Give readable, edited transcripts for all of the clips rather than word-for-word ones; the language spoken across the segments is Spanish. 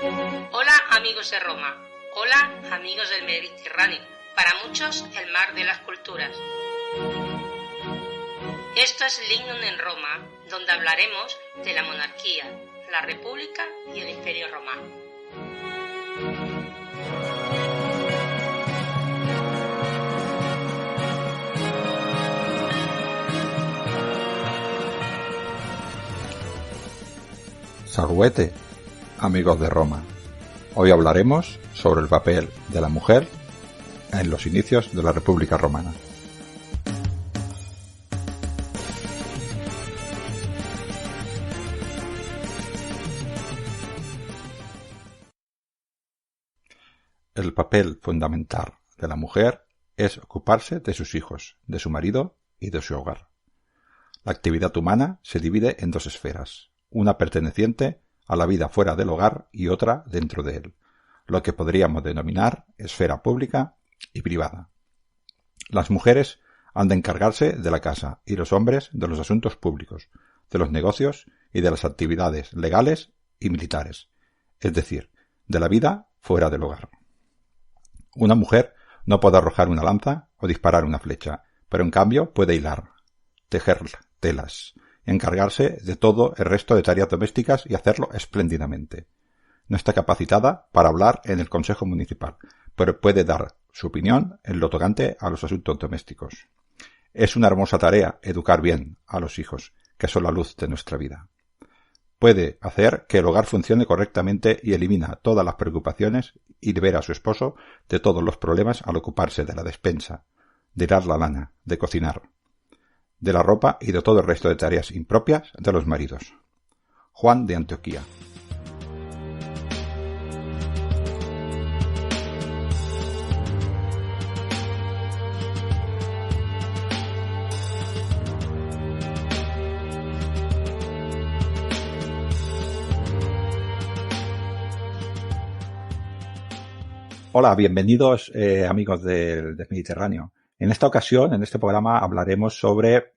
Hola amigos de Roma, hola amigos del Mediterráneo, para muchos el mar de las culturas. Esto es Lignum en Roma, donde hablaremos de la monarquía, la república y el imperio romano. Salvete, amigos de Roma. Hoy hablaremos sobre el papel de la mujer en los inicios de la República Romana. El papel fundamental de la mujer es ocuparse de sus hijos, de su marido y de su hogar. La actividad humana se divide en dos esferas, una perteneciente a la vida fuera del hogar y otra dentro de él, lo que podríamos denominar esfera pública y privada. Las mujeres han de encargarse de la casa y los hombres de los asuntos públicos, de los negocios y de las actividades legales y militares, es decir, de la vida fuera del hogar. Una mujer no puede arrojar una lanza o disparar una flecha, pero en cambio puede hilar, tejer telas, encargarse de todo el resto de tareas domésticas y hacerlo espléndidamente. No está capacitada para hablar en el Consejo Municipal, pero puede dar su opinión en lo tocante a los asuntos domésticos. Es una hermosa tarea educar bien a los hijos, que son la luz de nuestra vida. Puede hacer que el hogar funcione correctamente y elimina todas las preocupaciones y libera a su esposo de todos los problemas al ocuparse de la despensa, de hilar la lana, de cocinar, de la ropa y de todo el resto de tareas impropias de los maridos. Juan de Antioquía. Hola, bienvenidos amigos del Mediterráneo. En esta ocasión, en este programa, hablaremos sobre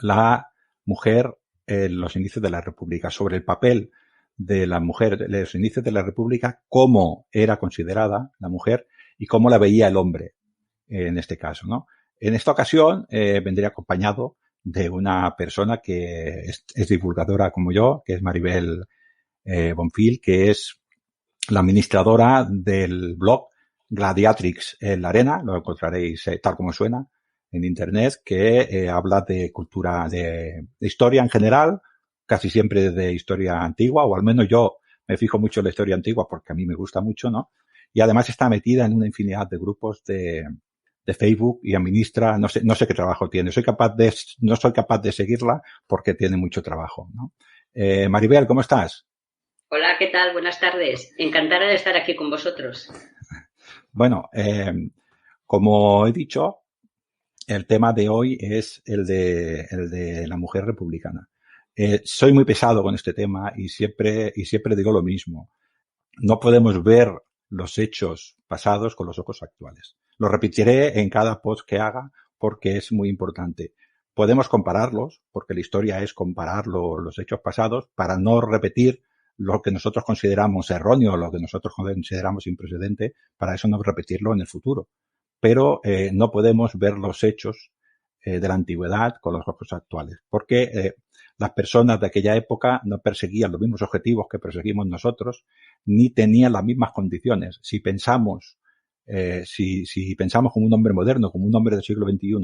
la mujer en los inicios de la República, sobre el papel de la mujer en los inicios de la República, cómo era considerada la mujer y cómo la veía el hombre en este caso, ¿no? En esta ocasión vendré acompañado de una persona que es divulgadora como yo, que es Maribel Bonfil, que es la administradora del blog Gladiatrix en la Arena, lo encontraréis tal como suena en internet, que habla de cultura, de historia en general, casi siempre de historia antigua, o al menos yo me fijo mucho en la historia antigua porque a mí me gusta mucho, ¿no? Y además está metida en una infinidad de grupos de Facebook y administra, no sé qué trabajo tiene. No soy capaz de seguirla porque tiene mucho trabajo, ¿no? Maribel, ¿cómo estás? Hola, ¿qué tal? Buenas tardes. Encantada de estar aquí con vosotros. Bueno, como he dicho, el tema de hoy es el de la mujer republicana. Soy muy pesado con este tema y siempre digo lo mismo. No podemos ver los hechos pasados con los ojos actuales. Lo repetiré en cada post que haga porque es muy importante. Podemos compararlos, porque la historia es comparar los hechos pasados para no repetir lo que nosotros consideramos erróneo, lo que nosotros consideramos imprecedente, para eso no repetirlo en el futuro. Pero no podemos ver los hechos de la antigüedad con los ojos actuales, porque las personas de aquella época no perseguían los mismos objetivos que perseguimos nosotros, ni tenían las mismas condiciones. Si pensamos como un hombre moderno, como un hombre del siglo XXI,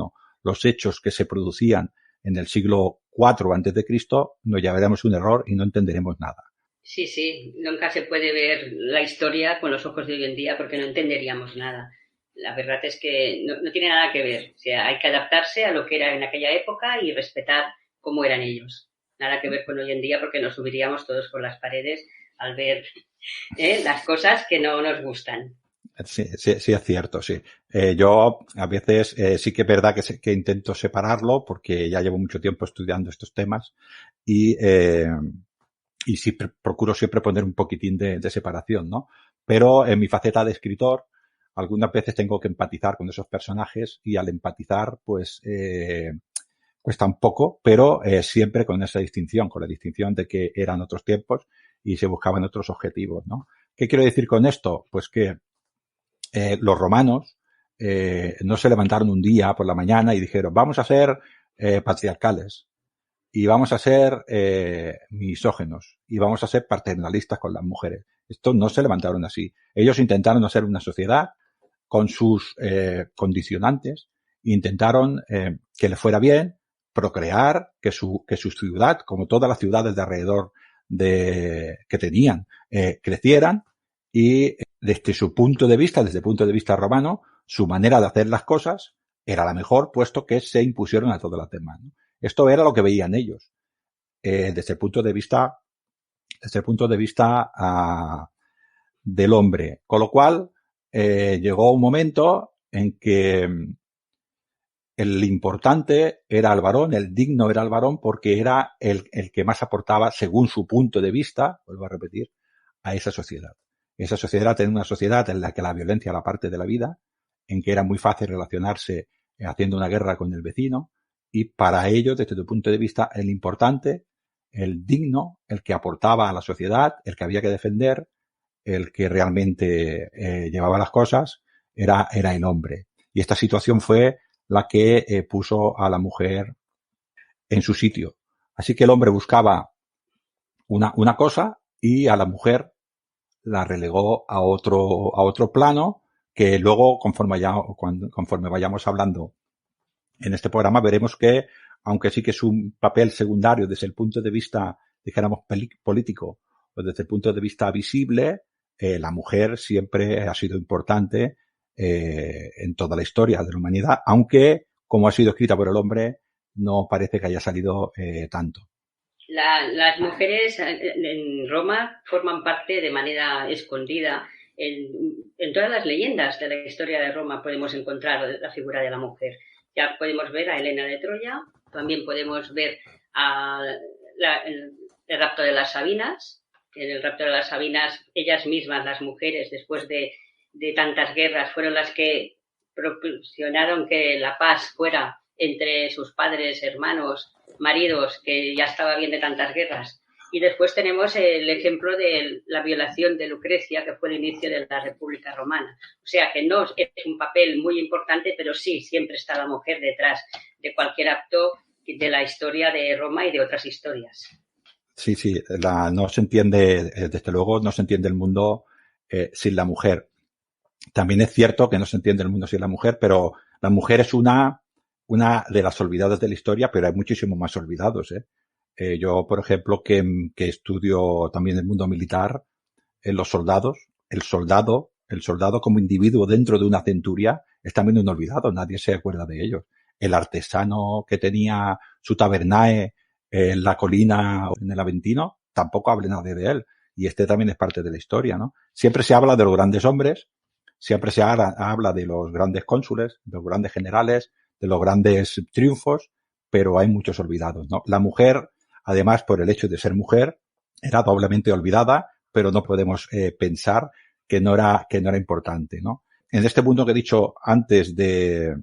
los hechos que se producían en el siglo IV antes de Cristo, nos llevaremos un error y no entenderemos nada. Sí, nunca se puede ver la historia con los ojos de hoy en día porque no entenderíamos nada. La verdad es que no tiene nada que ver. O sea, hay que adaptarse a lo que era en aquella época y respetar cómo eran ellos. Nada que ver con hoy en día porque nos subiríamos todos por las paredes al ver las cosas que no nos gustan. Sí, es cierto, sí. Yo a veces sí que es verdad que intento separarlo porque ya llevo mucho tiempo estudiando estos temas y sí procuro siempre poner un poquitín de separación, ¿no? Pero en mi faceta de escritor, algunas veces tengo que empatizar con esos personajes y al empatizar, pues, cuesta un poco, pero siempre con esa distinción, con la distinción de que eran otros tiempos y se buscaban otros objetivos, ¿no? ¿Qué quiero decir con esto? Pues que los romanos no se levantaron un día por la mañana y dijeron, vamos a ser patriarcales y vamos a ser misógenos y vamos a ser paternalistas con las mujeres. Esto no se levantaron así. Ellos intentaron hacer una sociedad con sus condicionantes, intentaron que le fuera bien, procrear, que su ciudad, como todas las ciudades de alrededor que tenían, crecieran, y desde su punto de vista, desde el punto de vista romano, su manera de hacer las cosas era la mejor, puesto que se impusieron a todas las demás, ¿no? Esto era lo que veían ellos, desde el punto de vista del hombre. Con lo cual, llegó un momento en que el importante era el varón, el digno era el varón, porque era el que más aportaba, según su punto de vista, vuelvo a repetir, a esa sociedad. Esa sociedad era una sociedad en la que la violencia era parte de la vida, en que era muy fácil relacionarse haciendo una guerra con el vecino, y para ellos, desde tu punto de vista, el importante, el digno, el que aportaba a la sociedad, el que había que defender, el que realmente llevaba las cosas, era el hombre. Y esta situación fue la que puso a la mujer en su sitio. Así que el hombre buscaba una cosa y a la mujer la relegó a otro plano, que luego, conforme vayamos hablando en este programa, veremos que, aunque sí que es un papel secundario desde el punto de vista, dijéramos, político, o desde el punto de vista visible, la mujer siempre ha sido importante en toda la historia de la humanidad, aunque, como ha sido escrita por el hombre, no parece que haya salido tanto. Las mujeres en Roma forman parte de manera escondida. En todas las leyendas de la historia de Roma podemos encontrar la figura de la mujer. Ya podemos ver a Helena de Troya, también podemos ver el rapto de las Sabinas. En el rapto de las Sabinas, ellas mismas, las mujeres, después de tantas guerras, fueron las que propulsionaron que la paz fuera entre sus padres, hermanos, maridos, que ya estaba bien de tantas guerras. Y después tenemos el ejemplo de la violación de Lucrecia, que fue el inicio de la República Romana. O sea que no es un papel muy importante, pero sí, siempre está la mujer detrás de cualquier acto de la historia de Roma y de otras historias. Sí, no se entiende, desde luego, no se entiende el mundo sin la mujer. También es cierto que no se entiende el mundo sin la mujer, pero la mujer es una de las olvidadas de la historia, pero hay muchísimos más olvidados, yo, por ejemplo, que estudio también el mundo militar, los soldados, el soldado como individuo dentro de una centuria es también un olvidado, nadie se acuerda de ellos. El artesano que tenía su tabernae en la colina en el Aventino, tampoco habla nadie de él. Y este también es parte de la historia, ¿no? Siempre se habla de los grandes hombres, siempre se habla de los grandes cónsules, de los grandes generales, de los grandes triunfos, pero hay muchos olvidados, ¿no? La mujer, además, por el hecho de ser mujer, era doblemente olvidada, pero no podemos pensar que no era importante, ¿no? En este punto que he dicho antes del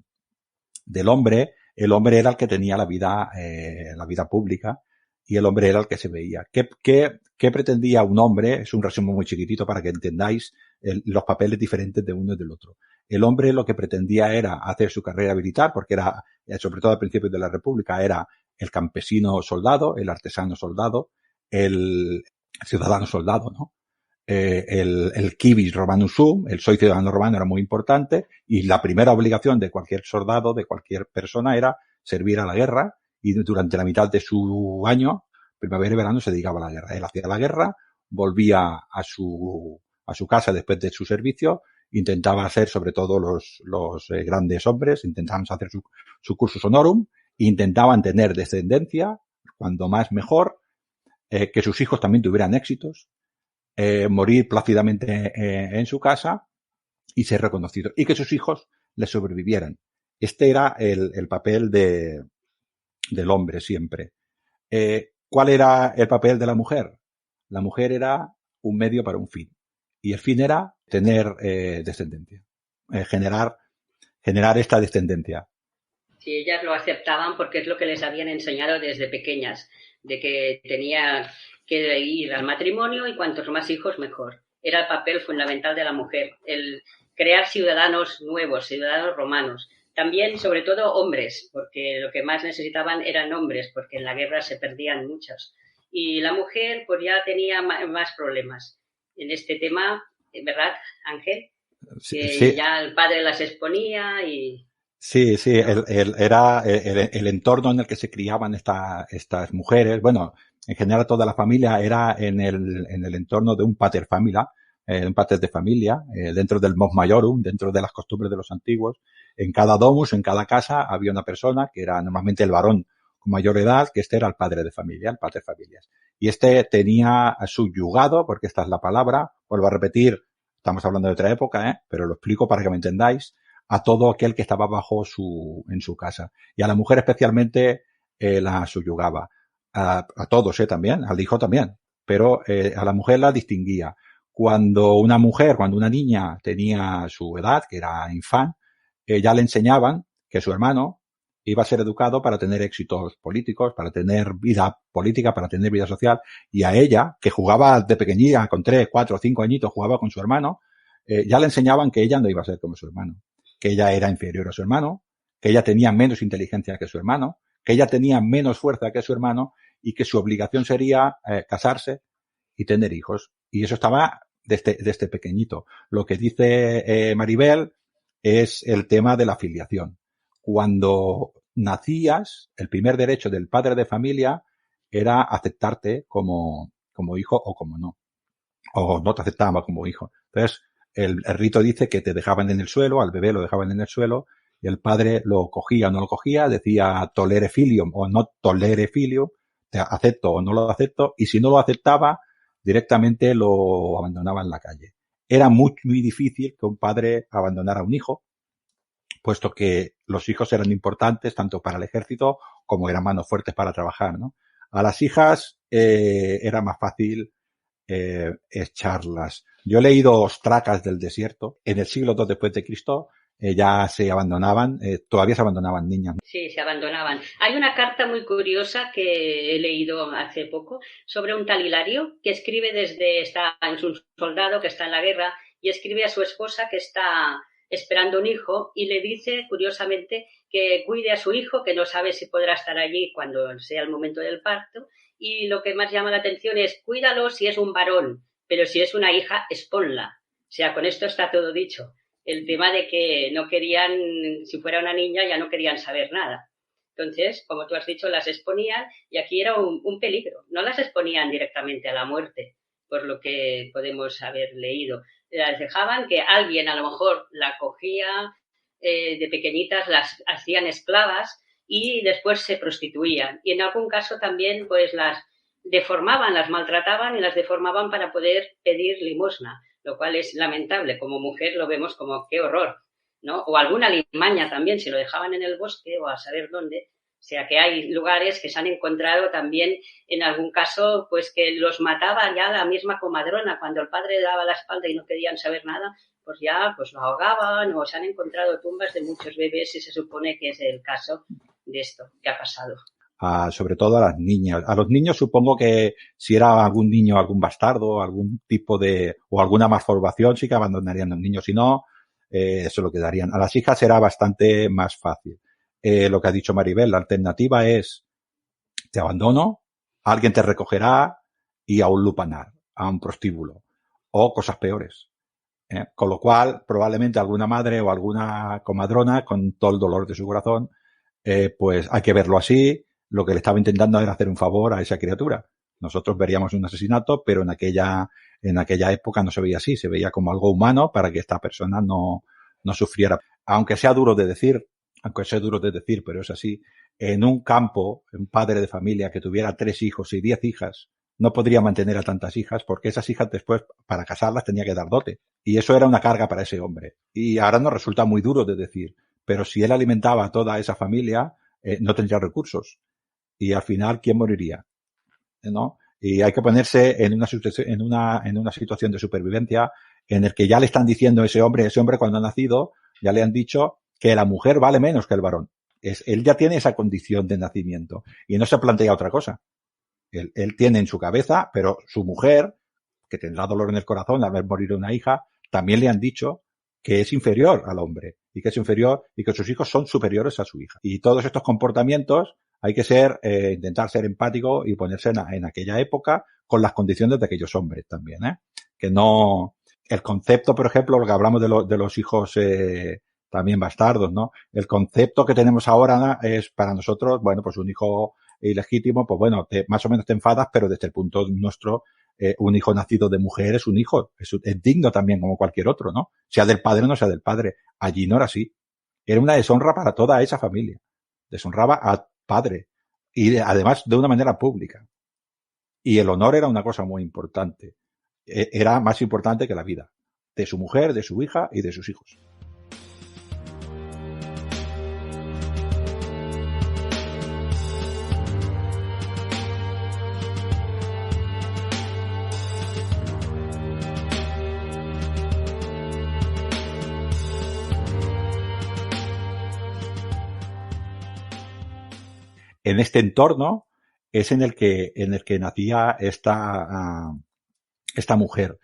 hombre, el hombre era el que tenía la vida pública y el hombre era el que se veía. ¿Qué pretendía un hombre? Es un resumen muy chiquitito para que entendáis los papeles diferentes de uno y del otro. El hombre lo que pretendía era hacer su carrera militar, porque era, sobre todo al principio de la República, era el campesino soldado, el artesano soldado, el ciudadano soldado, ¿no? El civis romanum sum, el soy ciudadano romano, era muy importante, y la primera obligación de cualquier soldado, de cualquier persona, era servir a la guerra, y durante la mitad de su año, primavera y verano, se dedicaba a la guerra. Él hacía la guerra, volvía a su casa después de su servicio, intentaba hacer, sobre todo los grandes hombres, intentaban hacer su cursus honorum, intentaban tener descendencia, cuando más mejor, que sus hijos también tuvieran éxitos, morir plácidamente en su casa y ser reconocido, y que sus hijos le sobrevivieran. Este era el papel del hombre siempre. ¿Cuál era el papel de la mujer? La mujer era un medio para un fin, y el fin era tener descendencia, generar esta descendencia. Sí, ellas lo aceptaban porque es lo que les habían enseñado desde pequeñas, de que tenía que ir al matrimonio y cuantos más hijos mejor. Era el papel fundamental de la mujer, el crear ciudadanos nuevos, ciudadanos romanos. También, sobre todo, hombres, porque lo que más necesitaban eran hombres, porque en la guerra se perdían muchos. Y la mujer pues ya tenía más problemas en este tema, ¿verdad, Ángel? Que Sí, ya el padre las exponía y... sí, sí, ¿no? era el entorno en el que se criaban estas mujeres. Bueno, en general toda la familia era en el entorno de un pater familia, un pater de familia, dentro del mos maiorum, dentro de las costumbres de los antiguos. En cada domus, en cada casa, había una persona que era normalmente el varón con mayor edad, que este era el padre de familia, el pater familias. Y este tenía subyugado, porque esta es la palabra, vuelvo a repetir, estamos hablando de otra época, pero lo explico para que me entendáis, a todo aquel que estaba en su casa. Y a la mujer especialmente la subyugaba. A todos, también, al hijo también. Pero a la mujer la distinguía. Cuando una niña tenía su edad, que era infant, ya le enseñaban que su hermano iba a ser educado para tener éxitos políticos, para tener vida política, para tener vida social, y a ella, que jugaba de pequeñita, con 3, 4, 5 añitos, jugaba con su hermano, ya le enseñaban que ella no iba a ser como su hermano, que ella era inferior a su hermano, que ella tenía menos inteligencia que su hermano, que ella tenía menos fuerza que su hermano y que su obligación sería casarse y tener hijos. Y eso estaba desde pequeñito. Lo que dice Maribel es el tema de la filiación. Cuando nacías, el primer derecho del padre de familia era aceptarte como hijo o como no. O no te aceptaba como hijo. Entonces, el rito dice que te dejaban en el suelo, al bebé lo dejaban en el suelo, y el padre lo cogía o no lo cogía, decía tolere filium o no tolere filium, te acepto o no lo acepto, y si no lo aceptaba, directamente lo abandonaba en la calle. Era muy difícil que un padre abandonara a un hijo, puesto que los hijos eran importantes tanto para el ejército como eran manos fuertes para trabajar, ¿no? A las hijas era más fácil echarlas. Yo he leído Ostracas del desierto. En el siglo II después de Cristo ya se abandonaban, todavía se abandonaban niñas. Sí, se abandonaban. Hay una carta muy curiosa que he leído hace poco sobre un tal Hilario que escribe está en un soldado que está en la guerra y escribe a su esposa que está esperando un hijo y le dice, curiosamente, que cuide a su hijo, que no sabe si podrá estar allí cuando sea el momento del parto, y lo que más llama la atención es cuídalo si es un varón, pero si es una hija, exponla. O sea, con esto está todo dicho. El tema de que no querían, si fuera una niña, ya no querían saber nada. Entonces, como tú has dicho, las exponían y aquí era un peligro. No las exponían directamente a la muerte, por lo que podemos haber leído. Las dejaban que alguien a lo mejor la cogía de pequeñitas, las hacían esclavas y después se prostituían. Y en algún caso también pues las deformaban, las maltrataban y las deformaban para poder pedir limosna, lo cual es lamentable. Como mujer lo vemos como qué horror, ¿no? O alguna limaña también, si lo dejaban en el bosque o a saber dónde. O sea que hay lugares que se han encontrado también, en algún caso, pues que los mataba ya la misma comadrona. Cuando el padre daba la espalda y no querían saber nada, pues ya pues lo ahogaban, o se han encontrado tumbas de muchos bebés y se supone que es el caso de esto que ha pasado. Sobre todo a las niñas. A los niños supongo que si era algún niño, algún bastardo, algún tipo o alguna malformación, sí que abandonarían a los niños. Si no, eso lo quedarían. A las hijas era bastante más fácil. Lo que ha dicho Maribel, la alternativa es te abandono, alguien te recogerá y a un lupanar, a un prostíbulo, o cosas peores. Con lo cual, probablemente alguna madre o alguna comadrona, con todo el dolor de su corazón, pues hay que verlo así. Lo que le estaba intentando era hacer un favor a esa criatura. Nosotros veríamos un asesinato, pero en aquella época no se veía así, se veía como algo humano para que esta persona no sufriera. Aunque sea duro de decir, pero es así, en un campo, un padre de familia que tuviera 3 hijos y 10 hijas, no podría mantener a tantas hijas porque esas hijas después, para casarlas, tenía que dar dote. Y eso era una carga para ese hombre. Y ahora nos resulta muy duro de decir, pero si él alimentaba a toda esa familia, no tendría recursos. Y al final, ¿quién moriría? ¿No? Y hay que ponerse en una situación de supervivencia en el que ya le están diciendo a ese hombre cuando ha nacido, ya le han dicho que la mujer vale menos que el varón. Él ya tiene esa condición de nacimiento y no se plantea otra cosa. Él tiene en su cabeza, pero su mujer, que tendrá dolor en el corazón de haber morir una hija, también le han dicho que es inferior al hombre y que es inferior y que sus hijos son superiores a su hija. Y todos estos comportamientos hay que intentar ser empático y ponerse en aquella época con las condiciones de aquellos hombres también, que no, el concepto, por ejemplo, lo que hablamos de los hijos, también bastardos, ¿no? El concepto que tenemos ahora es para nosotros, bueno, pues un hijo ilegítimo, pues bueno, más o menos te enfadas, pero desde el punto nuestro, un hijo nacido de mujer es un hijo, es digno también como cualquier otro, ¿no? Sea del padre o no sea del padre. Allí no era así. Era una deshonra para toda esa familia. Deshonraba al padre. Y además de una manera pública. Y el honor era una cosa muy importante. Era más importante que la vida. De su mujer, de su hija y de sus hijos. En este entorno es en el que nacía esta mujer.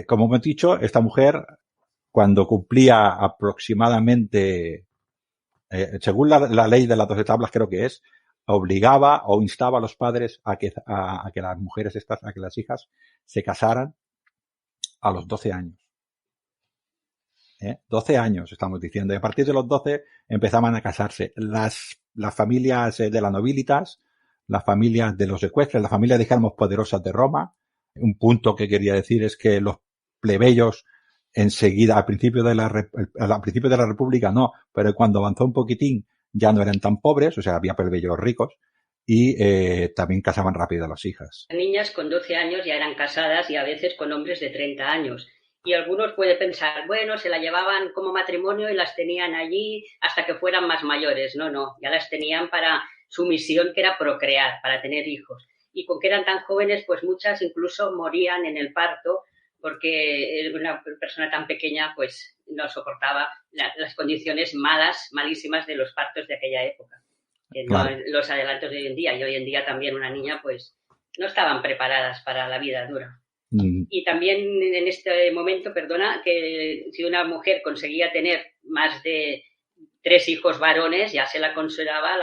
Como hemos dicho, esta mujer, cuando cumplía aproximadamente, según la ley de las 12 tablas, creo que es, obligaba o instaba a los padres a que las mujeres a que las hijas se casaran a los 12 años. 12 años estamos diciendo, y a partir de los 12 empezaban a casarse las familias de la nobilitas, las familias de los ecuestres, las familias, digamos, poderosas de Roma. Un punto que quería decir es que los plebeyos enseguida, al principio de la República no, pero cuando avanzó un poquitín ya no eran tan pobres, o sea, había plebeyos ricos y también casaban rápido a las hijas. Las niñas con 12 años ya eran casadas y a veces con hombres de 30 años. Y algunos pueden pensar, bueno, se la llevaban como matrimonio y las tenían allí hasta que fueran más mayores. No, ya las tenían para su misión, que era procrear, para tener hijos. Y con que eran tan jóvenes, pues muchas incluso morían en el parto, porque una persona tan pequeña pues no soportaba las condiciones malísimas de los partos de aquella época. Claro. No los adelantos de hoy en día. Y hoy en día también una niña pues no estaban preparadas para la vida dura. Y también en este momento, que si una mujer conseguía tener más de 3 hijos varones, ya se la consideraba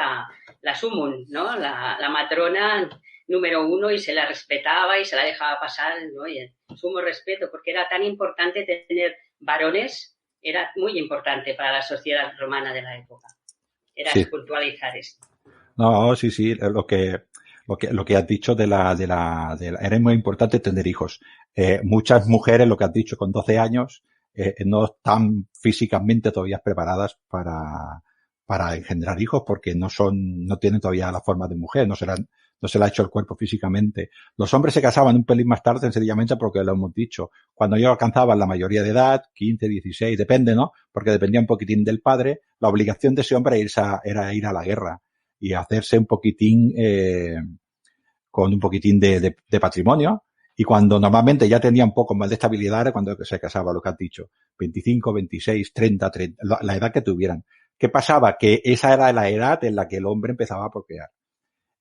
la sumum, ¿no? La matrona número 1, y se la respetaba y se la dejaba pasar, ¿no? Y el sumo respeto, porque era tan importante tener varones, era muy importante para la sociedad romana de la época. Era puntualizar esto. No, sí, lo que has dicho era muy importante tener hijos. Muchas mujeres, lo que has dicho, con 12 años, no están físicamente todavía preparadas para engendrar hijos, porque no tienen todavía la forma de mujer, no se le ha hecho el cuerpo físicamente. Los hombres se casaban un pelín más tarde, sencillamente porque lo hemos dicho. Cuando ellos alcanzaban la mayoría de edad, 15, 16, depende, ¿no? Porque dependía un poquitín del padre, la obligación de ese hombre era ir a la guerra y hacerse un poquitín, con un poquitín de patrimonio. Y cuando normalmente ya tenía un poco más de estabilidad era cuando se casaba, lo que has dicho, 25, 26, 30, la edad que tuvieran. ¿Qué pasaba? Que esa era la edad en la que el hombre empezaba a procrear.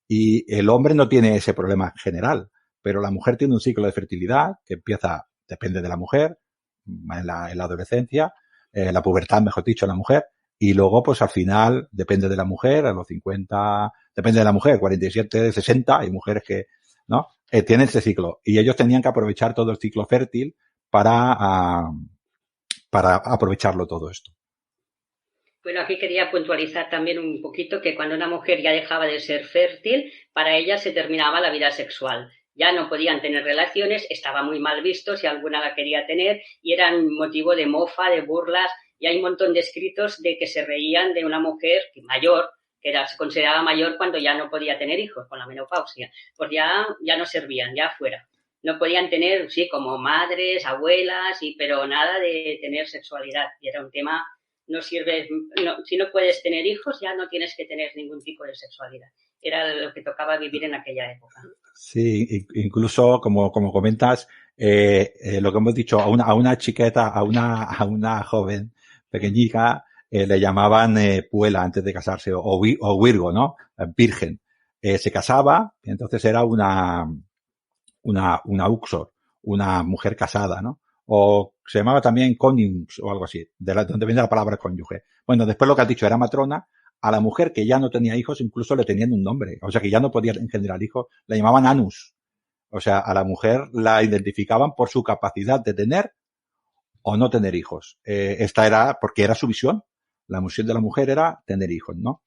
Y el hombre no tiene ese problema general, pero la mujer tiene un ciclo de fertilidad que empieza, depende de la mujer, en la adolescencia, la pubertad, mejor dicho, en la mujer, y luego, pues al final, depende de la mujer, a los 50, depende de la mujer, 47, 60, hay mujeres que, ¿no? Tienen ese ciclo. Y ellos tenían que aprovechar todo el ciclo fértil para aprovecharlo todo esto. Bueno, aquí quería puntualizar también un poquito que cuando una mujer ya dejaba de ser fértil, para ella se terminaba la vida sexual. Ya no podían tener relaciones, estaba muy mal visto si alguna la quería tener y eran motivo de mofa, de burlas, y hay un montón de escritos de que se reían de una mujer mayor, que se consideraba mayor cuando ya no podía tener hijos, con la menopausia. Pues ya no servían, ya fuera. No podían tener, sí, como madres, abuelas, pero nada de tener sexualidad. Y era un tema... No sirve, si no puedes tener hijos, ya no tienes que tener ningún tipo de sexualidad. Era lo que tocaba vivir en aquella época. Sí, incluso como comentas, lo que hemos dicho, a una chiqueta, a una joven pequeñica, le llamaban puela antes de casarse, o virgo, ¿no? Virgen. se casaba, entonces era una uxor, una mujer casada, ¿no? O se llamaba también konungs o algo así, donde viene la palabra cónyuge. Bueno, después lo que has dicho era matrona. A la mujer que ya no tenía hijos incluso le tenían un nombre, o sea que ya no podía engendrar hijos, la llamaban anus. O sea, a la mujer la identificaban por su capacidad de tener o no tener hijos. Esta era porque era su misión. La misión de la mujer era tener hijos, ¿no?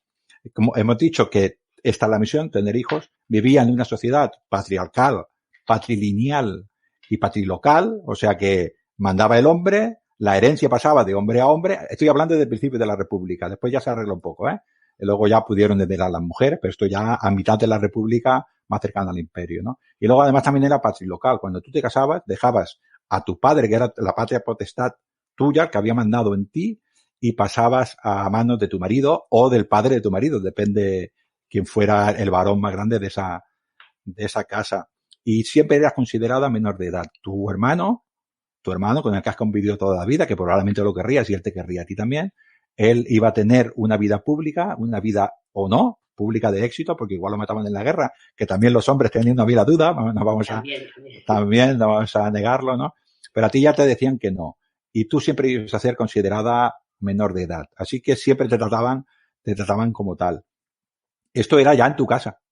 Como hemos dicho que esta es la misión, tener hijos, vivía en una sociedad patriarcal, patrilineal y patrilocal, o sea que mandaba el hombre, la herencia pasaba de hombre a hombre. Estoy hablando desde el principio de la República, después ya se arregló un poco, ¿eh? Y luego ya pudieron heredar las mujeres, pero esto ya a mitad de la República, más cercana al imperio, ¿no? Y luego además también era patrilocal. Cuando tú te casabas, dejabas a tu padre, que era la patria potestad tuya, que había mandado en ti, y pasabas a manos de tu marido o del padre de tu marido, depende quién fuera el varón más grande de esa casa. Y siempre eras considerada menor de edad. Tu hermano con el que has convivido toda la vida, que probablemente lo querrías y él te querría a ti también, él iba a tener una vida pública, una vida o no, pública de éxito, porque igual lo mataban en la guerra, que también los hombres tenían una vida duda, no vamos también no vamos a negarlo, ¿no? Pero a ti ya te decían que no. Y tú siempre ibas a ser considerada menor de edad. Así que siempre te trataban como tal. Esto era ya en tu casa.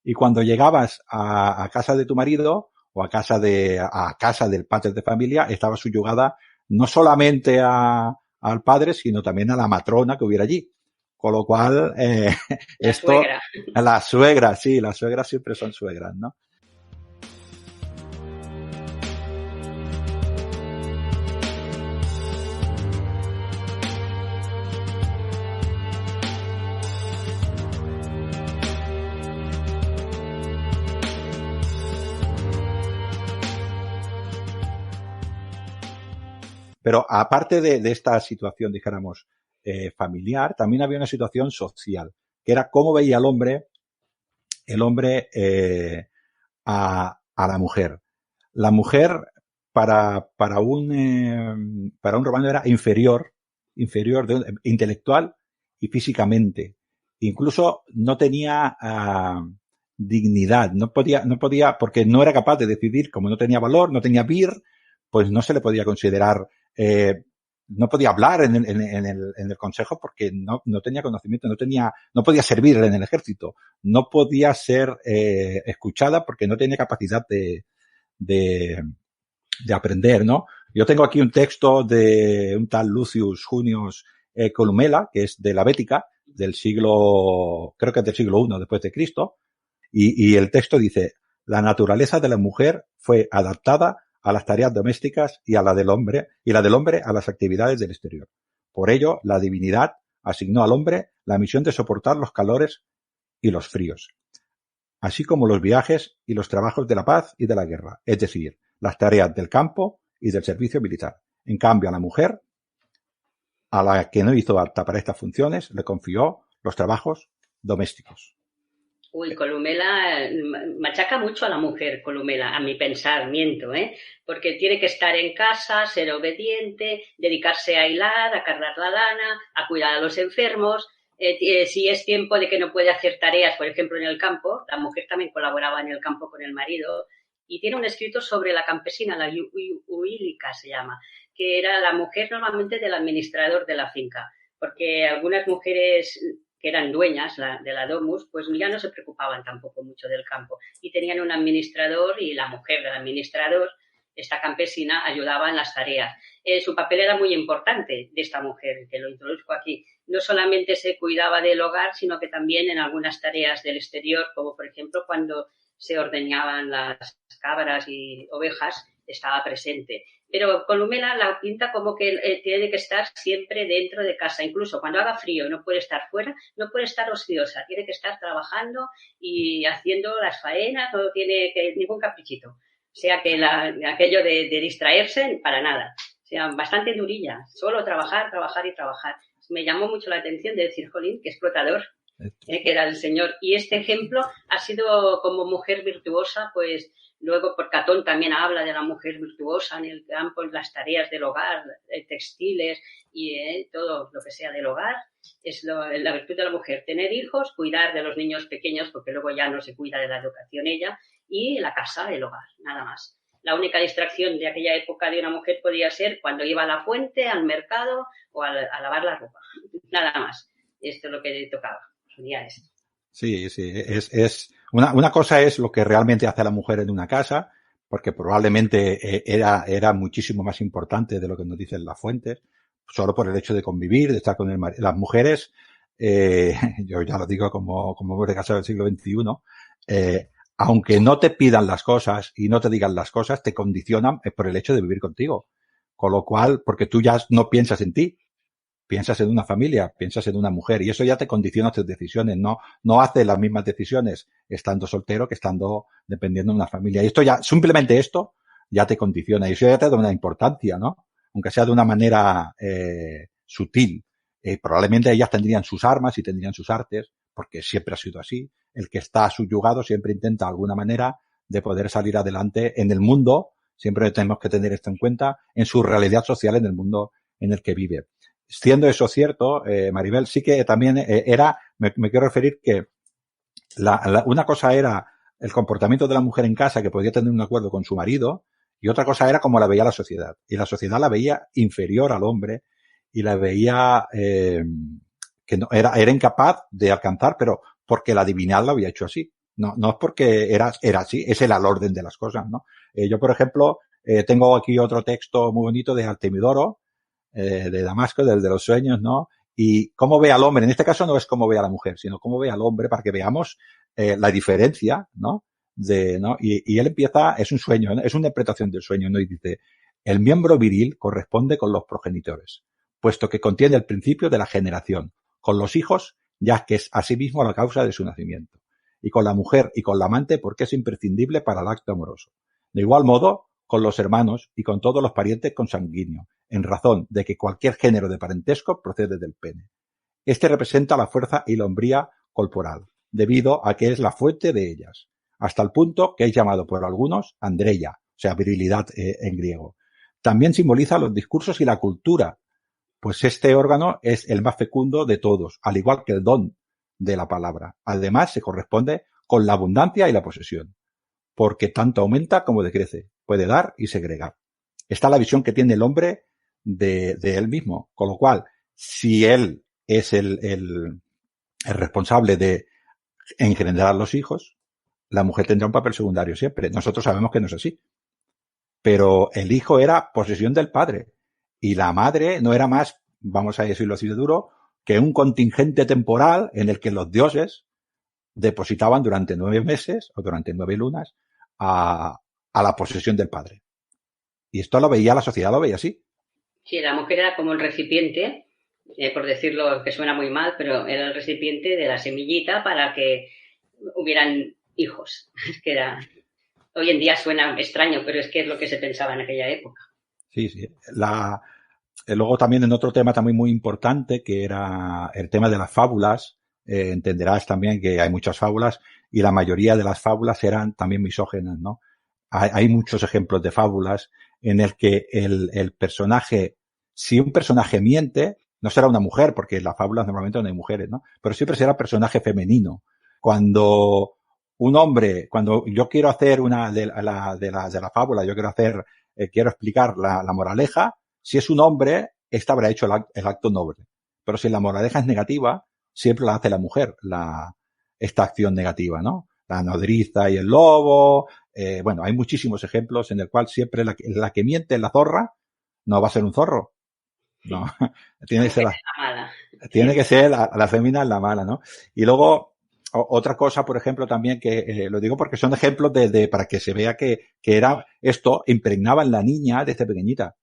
Y cuando llegabas a casa de tu marido o a casa del padre de familia, estaba subyugada no solamente al padre, sino también a la matrona que hubiera allí. Con lo cual, suegra. La suegra, sí, las suegras siempre son suegras, ¿no? Pero aparte de esta situación, dijéramos, familiar, también había una situación social, que era cómo veía el hombre a la mujer. La mujer para un romano era inferior intelectual y físicamente. Incluso no tenía dignidad, no podía, porque no era capaz de decidir, como no tenía valor, no tenía vir, pues no se le podía considerar, no podía hablar en el consejo porque no tenía conocimiento, no podía servir en el ejército, no podía ser escuchada porque no tenía capacidad de aprender, ¿no? Yo tengo aquí un texto de un tal Lucius Junius Columela, que es de la Bética, creo que es del siglo I después de Cristo, y el texto dice: la naturaleza de la mujer fue adaptada a las tareas domésticas y la del hombre a las actividades del exterior. Por ello, la divinidad asignó al hombre la misión de soportar los calores y los fríos, así como los viajes y los trabajos de la paz y de la guerra, es decir, las tareas del campo y del servicio militar. En cambio, a la mujer, a la que no hizo apta para estas funciones, le confió los trabajos domésticos. Uy, Columela machaca mucho a la mujer, Columela, a mi pensamiento, porque tiene que estar en casa, ser obediente, dedicarse a hilar, a cargar la lana, a cuidar a los enfermos. Si es tiempo de que no puede hacer tareas, por ejemplo, en el campo, la mujer también colaboraba en el campo con el marido, y tiene un escrito sobre la campesina, la huílica se llama, que era la mujer normalmente del administrador de la finca, porque algunas mujeres que eran dueñas de la domus, pues ya no se preocupaban tampoco mucho del campo y tenían un administrador, y la mujer del administrador, esta campesina, ayudaba en las tareas. Su papel era muy importante de esta mujer, que lo introduzco aquí. No solamente se cuidaba del hogar, sino que también en algunas tareas del exterior, como por ejemplo cuando se ordeñaban las cabras y ovejas, estaba presente. Pero Columela la pinta como que tiene que estar siempre dentro de casa, incluso cuando haga frío, no puede estar fuera, no puede estar ociosa, tiene que estar trabajando y haciendo las faenas, no tiene ningún caprichito. O sea que aquello de distraerse, para nada. O sea, bastante durilla, solo trabajar, trabajar y trabajar. Me llamó mucho la atención de decir, jolín, qué explotador. que era el Señor. Y este ejemplo ha sido como mujer virtuosa, pues luego por Catón también habla de la mujer virtuosa en el campo, en las tareas del hogar, textiles y todo lo que sea del hogar. Es la virtud de la mujer, tener hijos, cuidar de los niños pequeños, porque luego ya no se cuida de la educación ella, y la casa, el hogar, nada más. La única distracción de aquella época de una mujer podía ser cuando iba a la fuente, al mercado o a lavar la ropa. Nada más. Esto es lo que tocaba. Sí, es una cosa es lo que realmente hace la mujer en una casa, porque probablemente era muchísimo más importante de lo que nos dicen las fuentes, solo por el hecho de convivir, de estar con el marido. Las mujeres, yo ya lo digo como hombre casado del siglo XXI, aunque no te pidan las cosas y no te digan las cosas, te condicionan por el hecho de vivir contigo. Con lo cual, porque tú ya no piensas en ti, piensas en una familia, piensas en una mujer y eso ya te condiciona tus decisiones, no haces las mismas decisiones estando soltero que estando dependiendo de una familia. Y esto ya, simplemente esto ya te condiciona y eso ya te da una importancia, ¿no? Aunque sea de una manera sutil. Probablemente ellas tendrían sus armas y tendrían sus artes, porque siempre ha sido así. El que está subyugado siempre intenta de alguna manera de poder salir adelante en el mundo, siempre tenemos que tener esto en cuenta, en su realidad social, en el mundo en el que vive. Siendo eso cierto, Maribel, sí que también me quiero referir que una cosa era el comportamiento de la mujer en casa, que podía tener un acuerdo con su marido, y otra cosa era cómo la veía la sociedad. Y la sociedad la veía inferior al hombre y la veía que no, era incapaz de alcanzar, pero porque la divinidad lo había hecho así. No es porque era así, ese era el orden de las cosas, ¿no? Yo, por ejemplo, tengo aquí otro texto muy bonito de Artemidoro, de Damasco, del de los sueños, ¿no? Y cómo ve al hombre, en este caso no es cómo ve a la mujer, sino cómo ve al hombre para que veamos la diferencia, ¿no? ¿no? Y él empieza, es un sueño, ¿no? Es una interpretación del sueño, ¿no? Y dice, el miembro viril corresponde con los progenitores, puesto que contiene el principio de la generación, con los hijos, ya que es asimismo la causa de su nacimiento, y con la mujer y con la amante porque es imprescindible para el acto amoroso. De igual modo, con los hermanos y con todos los parientes consanguíneos, en razón de que cualquier género de parentesco procede del pene. Este representa la fuerza y la hombría corporal, debido a que es la fuente de ellas, hasta el punto que es llamado por algunos andreia, o sea, virilidad en griego. También simboliza los discursos y la cultura, pues este órgano es el más fecundo de todos, al igual que el don de la palabra. Además, se corresponde con la abundancia y la posesión, porque tanto aumenta como decrece, puede dar y segregar. Está la visión que tiene el hombre de él mismo, con lo cual, si él es el responsable de engendrar los hijos, la mujer tendrá un papel secundario siempre. Nosotros sabemos que no es así, pero el hijo era posesión del padre y la madre no era más, vamos a decirlo así de duro, que un contingente temporal en el que los dioses depositaban durante 9 meses o durante 9 lunas a la posesión del padre. Y esto lo veía, la sociedad lo veía así. Sí, la mujer era como el recipiente, por decirlo que suena muy mal, pero era el recipiente de la semillita para que hubieran hijos. Es que era, hoy en día suena extraño, pero es que es lo que se pensaba en aquella época. Sí, sí. Luego también en otro tema también muy importante, que era el tema de las fábulas, entenderás también que hay muchas fábulas y la mayoría de las fábulas eran también misógenas, ¿no? Hay muchos ejemplos de fábulas en el que el personaje, si un personaje miente, no será una mujer, porque en las fábulas normalmente no hay mujeres, ¿no? Pero siempre será personaje femenino. Cuando un hombre, cuando yo quiero hacer una de la fábula, yo quiero explicar la moraleja, si es un hombre, esta habrá hecho el acto noble. Pero si la moraleja es negativa, siempre la hace la mujer, esta acción negativa, ¿no? La nodriza y el lobo. Bueno, hay muchísimos ejemplos en el cual siempre la que miente, la zorra, no va a ser un zorro. No, tiene que ser tiene que ser la fémina la mala, ¿no? Y luego, otra cosa, por ejemplo, también que lo digo porque son ejemplos para que se vea que era esto, impregnaba en la niña desde pequeñita,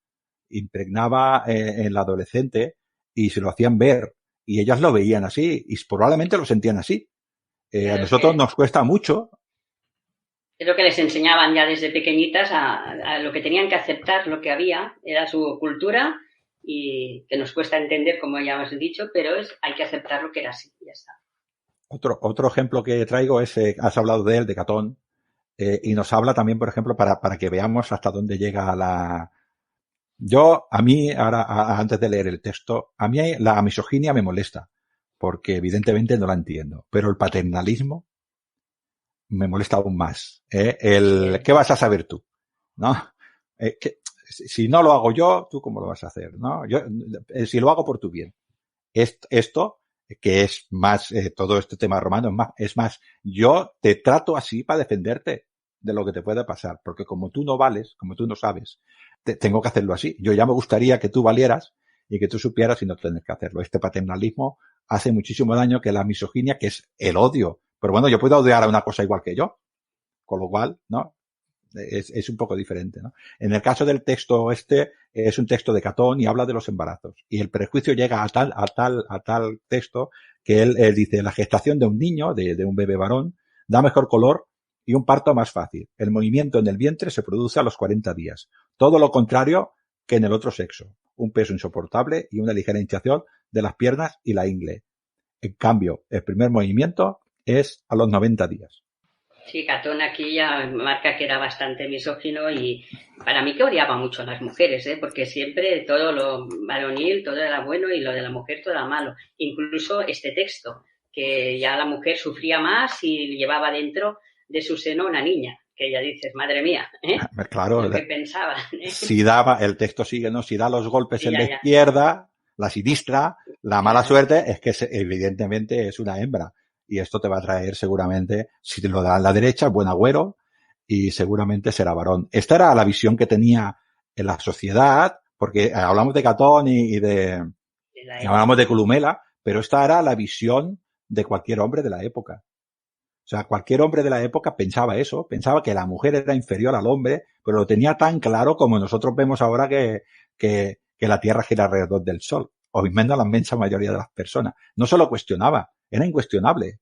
impregnaba en la adolescente y se lo hacían ver y ellas lo veían así y probablemente lo sentían así. A nosotros nos cuesta mucho. Es lo que les enseñaban ya desde pequeñitas a lo que tenían que aceptar, lo que había, era su cultura y que nos cuesta entender, como ya hemos dicho, pero hay que aceptar lo que era así y ya está. Otro ejemplo que traigo es, has hablado de él, de Catón, y nos habla también, por ejemplo, para que veamos hasta dónde llega a mí, ahora, antes de leer el texto, a mí la misoginia me molesta, porque evidentemente no la entiendo, pero el paternalismo me molesta aún más. ¿Qué vas a saber tú? ¿No? Si no lo hago yo, ¿tú cómo lo vas a hacer? ¿No? Si lo hago por tu bien. Esto, que es más, todo este tema romano, es más, yo te trato así para defenderte de lo que te puede pasar, porque como tú no vales, como tú no sabes, tengo que hacerlo así. Yo ya me gustaría que tú valieras y que tú supieras y no tener que hacerlo. Este paternalismo hace muchísimo daño, que la misoginia, que es el odio. Pero bueno, yo puedo odiar a una cosa igual que yo, con lo cual, ¿no? Es un poco diferente, ¿no? En el caso del texto es un texto de Catón y habla de los embarazos. Y el prejuicio llega a tal texto que él dice: la gestación de un niño, de un bebé varón, da mejor color y un parto más fácil. El movimiento en el vientre se produce a los 40 días. Todo lo contrario que en el otro sexo. Un peso insoportable y una ligera hinchazón de las piernas y la ingle. En cambio, el primer movimiento es a los 90 días. Sí, Catón aquí ya marca que era bastante misógino y para mí que odiaba mucho a las mujeres, porque siempre todo lo varonil, todo era bueno y lo de la mujer todo era malo. Incluso este texto, que ya la mujer sufría más y llevaba dentro de su seno una niña, que ya dices, madre mía, claro, lo que pensaba. Si daba, el texto sigue, ¿no? Si da los golpes en la izquierda, la sinistra, la mala suerte es que evidentemente es una hembra. Y esto te va a traer seguramente, si te lo da a la derecha, buen agüero, y seguramente será varón. Esta era la visión que tenía en la sociedad, porque hablamos de Catón y hablamos de Columela, pero esta era la visión de cualquier hombre de la época. O sea, cualquier hombre de la época pensaba eso, pensaba que la mujer era inferior al hombre, pero lo tenía tan claro como nosotros vemos ahora que la Tierra gira alrededor del Sol, o mismo la inmensa mayoría de las personas. No se lo cuestionaba, era incuestionable,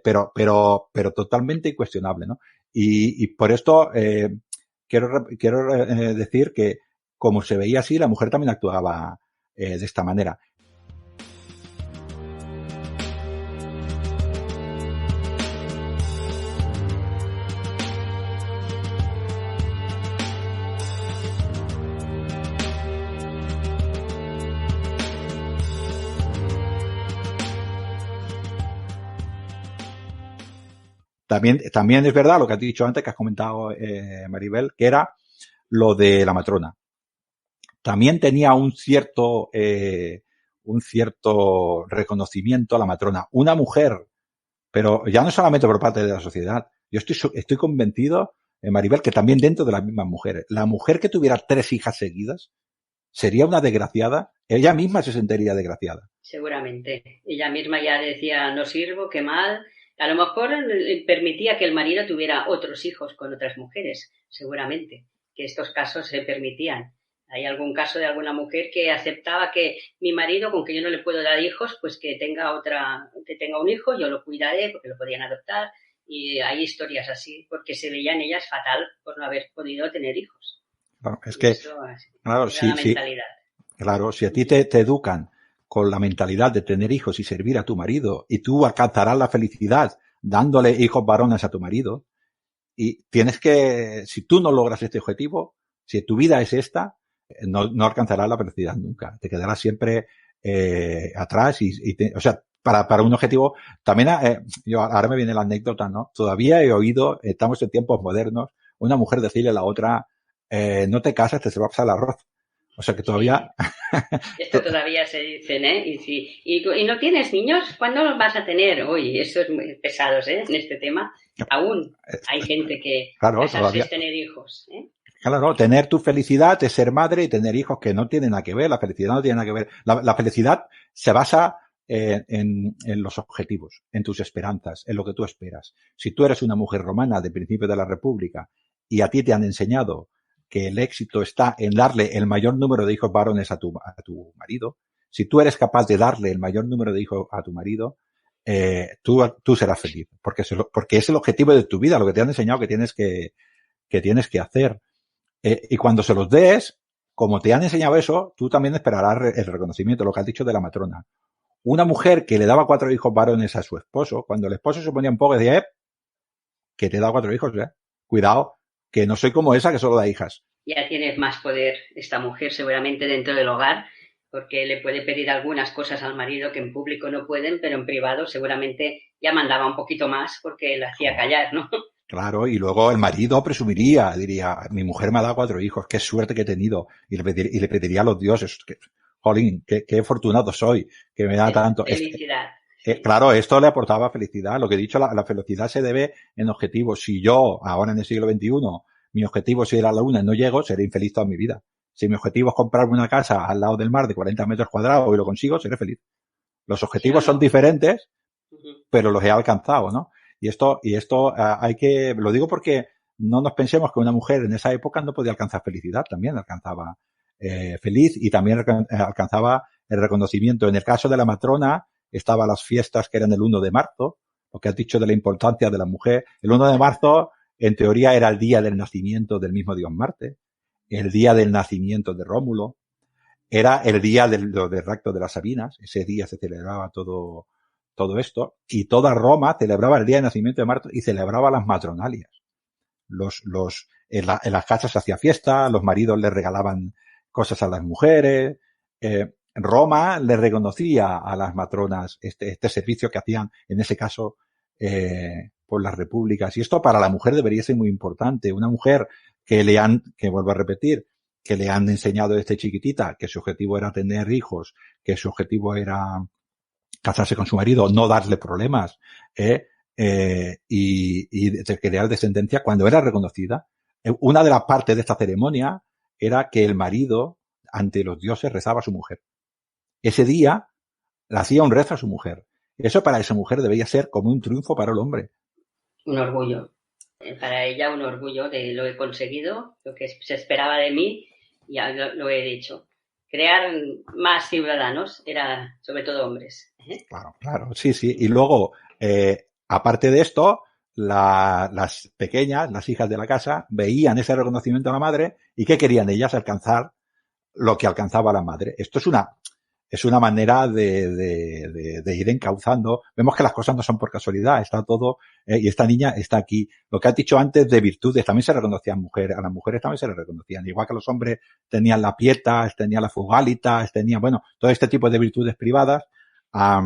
pero totalmente incuestionable, ¿no? Y por esto quiero decir que como se veía así, la mujer también actuaba de esta manera. También es verdad lo que has dicho antes, que has comentado, Maribel, que era lo de la matrona. También tenía un cierto reconocimiento a la matrona. Una mujer, pero ya no solamente por parte de la sociedad. Yo estoy convencido, Maribel, que también dentro de las mismas mujeres. La mujer que tuviera 3 hijas seguidas sería una desgraciada. Ella misma se sentiría desgraciada. Seguramente. Ella misma ya decía, no sirvo, qué mal. A lo mejor permitía que el marido tuviera otros hijos con otras mujeres, seguramente, que estos casos se permitían. Hay algún caso de alguna mujer que aceptaba que mi marido, con que yo no le puedo dar hijos, pues que tenga un hijo, yo lo cuidaré porque lo podían adoptar. Y hay historias así, porque se veían ellas fatal por no haber podido tener hijos. Bueno, es que, claro, sí, la mentalidad. Claro, si a ti te educan con la mentalidad de tener hijos y servir a tu marido, y tú alcanzarás la felicidad dándole hijos varones a tu marido, y tienes que, si tú no logras este objetivo, si tu vida es esta, no alcanzarás la felicidad nunca. Te quedarás siempre atrás o sea, para un objetivo, también, yo ahora me viene la anécdota, ¿no? Todavía he oído, estamos en tiempos modernos, una mujer decirle a la otra, no te casas, te se va a pasar el arroz. O sea que todavía... Sí. Esto todavía se dicen, ¿Y no tienes niños? ¿Cuándo los vas a tener? Uy, eso es muy pesados, en este tema. Aún hay gente que casarse es tener hijos, Claro, tener tu felicidad es ser madre y tener hijos, que no tienen nada que ver. La felicidad no tiene nada que ver. La felicidad se basa en los objetivos, en tus esperanzas, en lo que tú esperas. Si tú eres una mujer romana de principio de la República y a ti te han enseñado que el éxito está en darle el mayor número de hijos varones a tu marido, si tú eres capaz de darle el mayor número de hijos a tu marido, tú serás feliz, porque es el objetivo de tu vida, lo que te han enseñado que tienes que hacer. Y cuando se los des, como te han enseñado eso, tú también esperarás el reconocimiento, lo que has dicho de la matrona. una mujer que le daba 4 hijos varones a su esposo, cuando el esposo se ponía un poco, decía, que te he dado 4 hijos, cuidado, que no soy como esa que solo da hijas. Ya tiene más poder esta mujer seguramente dentro del hogar, porque le puede pedir algunas cosas al marido que en público no pueden, pero en privado seguramente ya mandaba un poquito más porque le hacía callar, ¿no? Claro, y luego el marido presumiría, diría, mi mujer me ha dado 4 hijos, qué suerte que he tenido, y le pediría a los dioses, jolín, qué afortunado soy, que me da tanto. Felicidad. Claro, esto le aportaba felicidad. Lo que he dicho, la felicidad se debe en objetivos. Si yo, ahora en el siglo XXI, mi objetivo es ir a la luna y no llego, seré infeliz toda mi vida. Si mi objetivo es comprarme una casa al lado del mar de 40 metros cuadrados y lo consigo, seré feliz. Los objetivos son diferentes, pero los he alcanzado, ¿no? Y esto lo digo porque no nos pensemos que una mujer en esa época no podía alcanzar felicidad, también alcanzaba feliz y también alcanzaba el reconocimiento. En el caso de la matrona, estaban las fiestas que eran el 1 de marzo, lo que has dicho de la importancia de la mujer. El 1 de marzo, en teoría, era el día del nacimiento del mismo dios Marte, el día del nacimiento de Rómulo, era el día del rapto de las Sabinas, ese día se celebraba todo esto, y toda Roma celebraba el día del nacimiento de Marte y celebraba las matronalias. En las casas se hacía fiesta, los maridos le regalaban cosas a las mujeres, Roma le reconocía a las matronas este servicio que hacían, en ese caso, por las repúblicas. Y esto para la mujer debería ser muy importante. Una mujer que vuelvo a repetir, que le han enseñado desde chiquitita que su objetivo era tener hijos, que su objetivo era casarse con su marido, no darle problemas, y crear descendencia, cuando era reconocida. Una de las partes de esta ceremonia era que el marido, ante los dioses, rezaba a su mujer. Ese día le hacía un rezo a su mujer. Eso para esa mujer debería ser como un triunfo para el hombre. Un orgullo. Para ella un orgullo de lo he conseguido, lo que se esperaba de mí, ya lo he hecho. Crear más ciudadanos, era sobre todo hombres. Claro, sí. Y luego, aparte de esto, las pequeñas, las hijas de la casa, veían ese reconocimiento a la madre y ¿qué querían ellas? Alcanzar lo que alcanzaba la madre. Esto es una manera de ir encauzando. Vemos que las cosas no son por casualidad, está todo, y esta niña está aquí. Lo que has dicho antes de virtudes, también se reconocían mujeres, a las mujeres también se les reconocían, igual que los hombres tenían la pietas, tenían la frugalitas, tenían, todo este tipo de virtudes privadas, a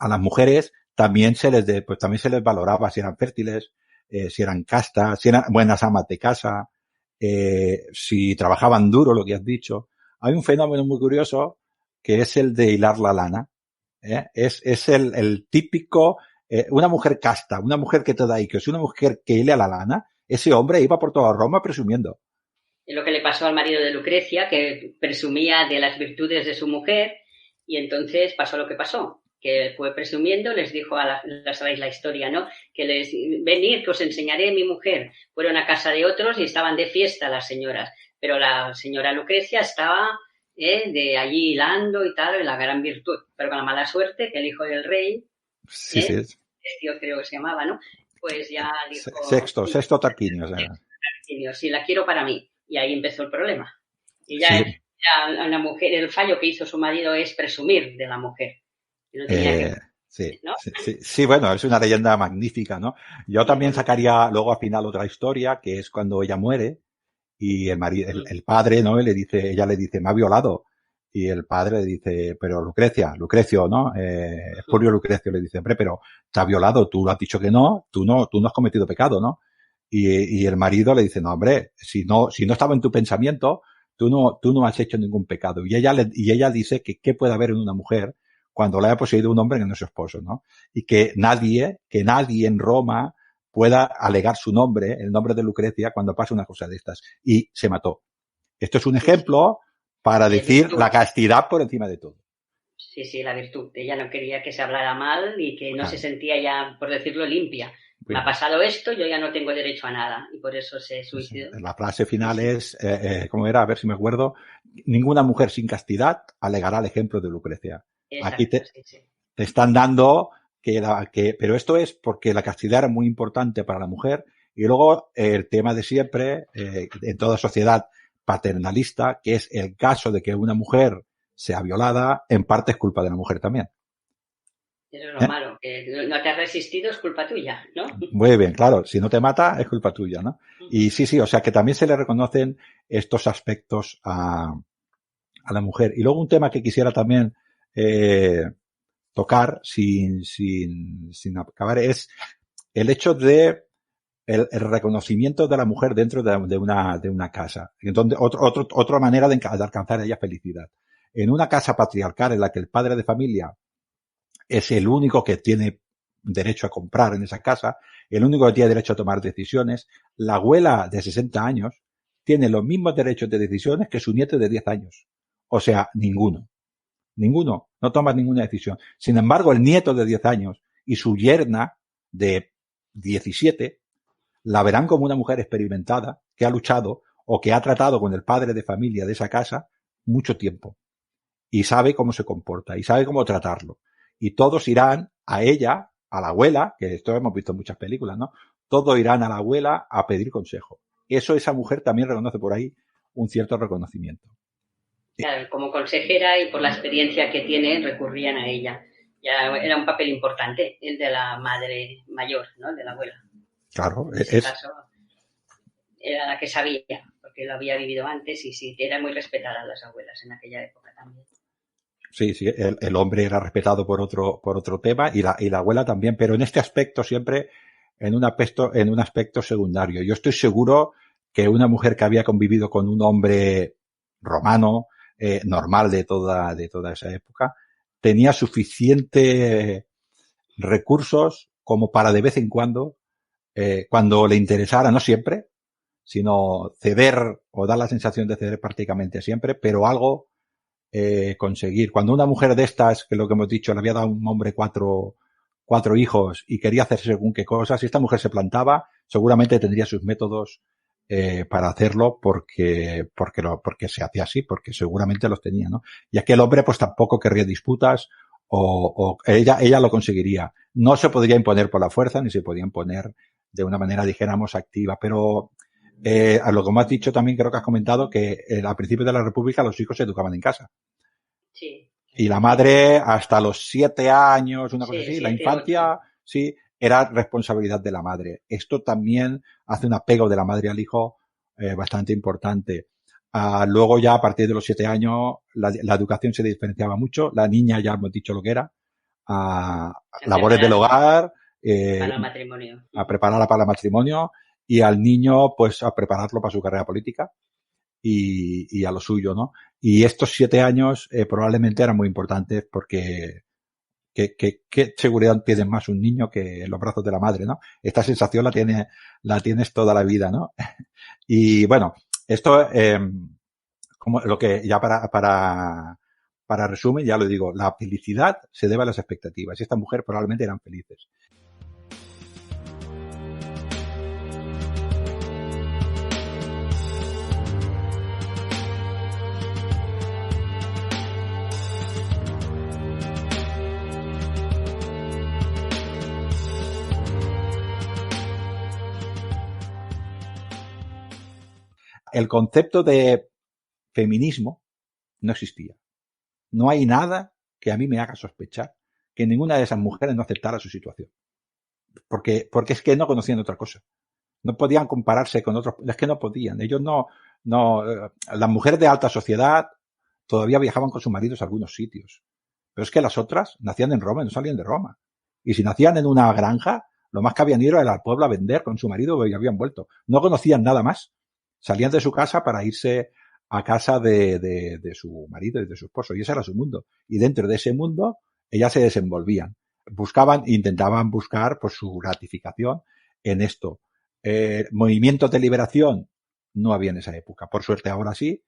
las mujeres también se les valoraba si eran fértiles, si eran castas, si eran buenas amas de casa, si trabajaban duro, lo que has dicho. Hay un fenómeno muy curioso que es el de hilar la lana. Es el típico, una mujer casta, una mujer que te da hijos, una mujer que hila la lana, ese hombre iba por toda Roma presumiendo. Lo que le pasó al marido de Lucrecia, que presumía de las virtudes de su mujer, y entonces pasó lo que pasó, que fue presumiendo, les dijo ya sabéis la historia, ¿no? Que venid, que os enseñaré a mi mujer. Fueron a casa de otros y estaban de fiesta las señoras, pero la señora Lucrecia estaba de allí hilando y tal, en la gran virtud, pero con la mala suerte que el hijo del rey, sí. Tío creo que se llamaba, ¿no? Pues ya dijo... Sexto Tarquinio. Sí, la quiero para mí. Y ahí empezó el problema. Y ya una mujer, el fallo que hizo su marido es presumir de la mujer. No tenía sí, bueno, es una leyenda magnífica, ¿no? Yo también sacaría luego al final otra historia, que es cuando ella muere y el padre, ¿no? Ella le dice, me ha violado. Y el padre le dice, pero Lucrecio, ¿no? Julio Lucrecio le dice, hombre, pero te ha violado, tú lo has dicho que no, tú no has cometido pecado, ¿no? Y el marido le dice, no, hombre, si no estaba en tu pensamiento, tú no has hecho ningún pecado. Y ella dice que qué puede haber en una mujer cuando la haya poseído un hombre que no es su esposo, ¿no? Y que nadie en Roma pueda alegar su nombre, el nombre de Lucrecia, cuando pasa una cosa de estas. Y se mató. Esto es un ejemplo para decir la castidad por encima de todo. Sí, la virtud. Ella no quería que se hablara mal y que no se sentía ya, por decirlo, limpia. Me ha pasado esto, yo ya no tengo derecho a nada. Y por eso se suicidó. La frase final es, ¿cómo era? A ver si me acuerdo. Ninguna mujer sin castidad alegará el ejemplo de Lucrecia. Exacto, aquí te están dando pero esto es porque la castidad era muy importante para la mujer. Y luego el tema de siempre, en toda sociedad paternalista, que es el caso de que una mujer sea violada, en parte es culpa de la mujer también. Eso es lo malo, que no te has resistido, es culpa tuya, ¿no? Muy bien, claro, si no te mata es culpa tuya, ¿no? Y sí, o sea que también se le reconocen estos aspectos a la mujer. Y luego un tema que quisiera también tocar sin acabar es el hecho de el reconocimiento de la mujer dentro de una casa. Entonces, otra manera de alcanzar ella felicidad. En una casa patriarcal en la que el padre de familia es el único que tiene derecho a comprar en esa casa, el único que tiene derecho a tomar decisiones, la abuela de 60 años tiene los mismos derechos de decisiones que su nieto de 10 años. O sea, ninguno, no toma ninguna decisión. Sin embargo, el nieto de 10 años y su yerna de 17 la verán como una mujer experimentada que ha luchado o que ha tratado con el padre de familia de esa casa mucho tiempo y sabe cómo se comporta y sabe cómo tratarlo. Y todos irán a ella, a la abuela, que esto hemos visto en muchas películas, ¿no? Todos irán a la abuela a pedir consejo. Eso esa mujer también reconoce por ahí un cierto reconocimiento. Claro, como consejera y por la experiencia que tiene, recurrían a ella. Ya era un papel importante, el de la madre mayor, ¿no? El de la abuela. Claro, en ese caso era la que sabía, porque lo había vivido antes y sí, eran muy respetadas las abuelas en aquella época también. Sí, el hombre era respetado por otro tema y la abuela también, pero en este aspecto siempre en un aspecto secundario. Yo estoy seguro que una mujer que había convivido con un hombre romano, normal de toda esa época, tenía suficiente recursos como para de vez en cuando le interesara, no siempre, sino ceder o dar la sensación de ceder prácticamente siempre, pero algo conseguir. Cuando una mujer de estas, que lo que hemos dicho, le había dado a un hombre cuatro hijos y quería hacer según qué cosas, si esta mujer se plantaba, seguramente tendría sus métodos para hacerlo porque se hacía así, porque seguramente los tenía, ¿no? Y aquel hombre pues tampoco querría disputas o ella lo conseguiría. No se podría imponer por la fuerza ni se podía imponer de una manera, dijéramos, activa, pero a lo que me has dicho también creo que has comentado que al principio de la República los hijos se educaban en casa. Sí. Y la madre hasta los 7 años, una cosa así, 7, la infancia, 8. sí, era responsabilidad de la madre. Esto también hace un apego de la madre al hijo bastante importante. Luego ya a partir de los 7 años la educación se diferenciaba mucho. La niña ya hemos dicho lo que era. Labores del hogar. Para el matrimonio. A prepararla para el matrimonio. Y al niño pues a prepararlo para su carrera política. Y a lo suyo, ¿no? Y estos 7 años probablemente eran muy importantes porque ¿qué seguridad tiene más un niño que en los brazos de la madre, ¿no? Esta sensación la tienes toda la vida, ¿no? Y bueno, esto, como lo que ya para resumen, ya lo digo, la felicidad se debe a las expectativas y esta mujer probablemente eran felices. El concepto de feminismo no existía. No hay nada que a mí me haga sospechar que ninguna de esas mujeres no aceptara su situación. Porque es que no conocían otra cosa. No podían compararse con otros, es que no podían. Ellos las mujeres de alta sociedad todavía viajaban con sus maridos a algunos sitios. Pero es que las otras nacían en Roma y no salían de Roma. Y si nacían en una granja, lo más que habían ido era al pueblo a vender con su marido y habían vuelto. No conocían nada más. Salían de su casa para irse a casa de su marido y de su esposo. Y ese era su mundo. Y dentro de ese mundo, ellas se desenvolvían. Intentaban buscar pues, su gratificación en esto. Movimientos de liberación no había en esa época. Por suerte ahora sí.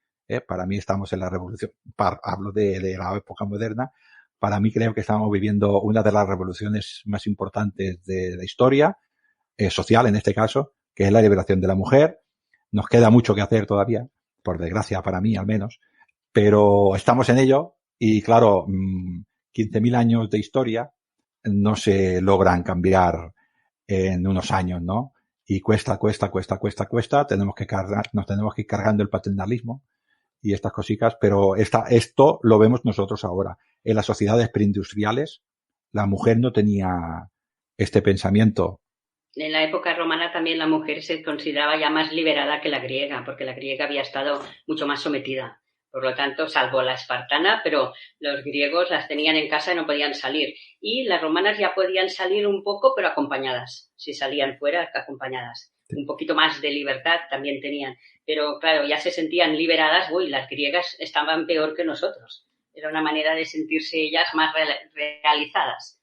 Para mí estamos en la revolución. Hablo de la época moderna. Para mí creo que estamos viviendo una de las revoluciones más importantes de la historia, social en este caso, que es la liberación de la mujer. Nos queda mucho que hacer todavía, por desgracia para mí al menos, pero estamos en ello y claro, 15.000 años de historia no se logran cambiar en unos años, ¿no? Y cuesta, nos tenemos que ir cargando el paternalismo y estas cositas, pero esto lo vemos nosotros ahora. En las sociedades preindustriales, la mujer no tenía este pensamiento. En la época romana también la mujer se consideraba ya más liberada que la griega, porque la griega había estado mucho más sometida. Por lo tanto, salvo la espartana, pero los griegos las tenían en casa y no podían salir. Y las romanas ya podían salir un poco, pero acompañadas. Si salían fuera, acompañadas. Un poquito más de libertad también tenían. Pero claro, ya se sentían liberadas. Uy, las griegas estaban peor que nosotros. Era una manera de sentirse ellas más realizadas.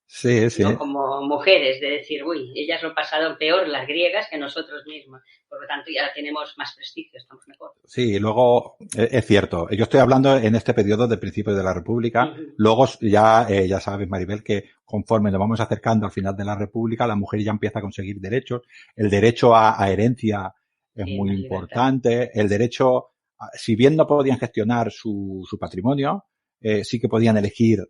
Sí, sí. ¿No? Como mujeres, de decir, uy, ellas lo pasaron peor, las griegas, que nosotros mismos. Por lo tanto, ya tenemos más prestigio, estamos mejor. Sí, luego, es cierto. Yo estoy hablando en este periodo de principios de la República. Luego, ya sabes, Maribel, que conforme nos vamos acercando al final de la República, la mujer ya empieza a conseguir derechos. El derecho a herencia es muy importante. El derecho, si bien no podían gestionar su patrimonio, sí que podían elegir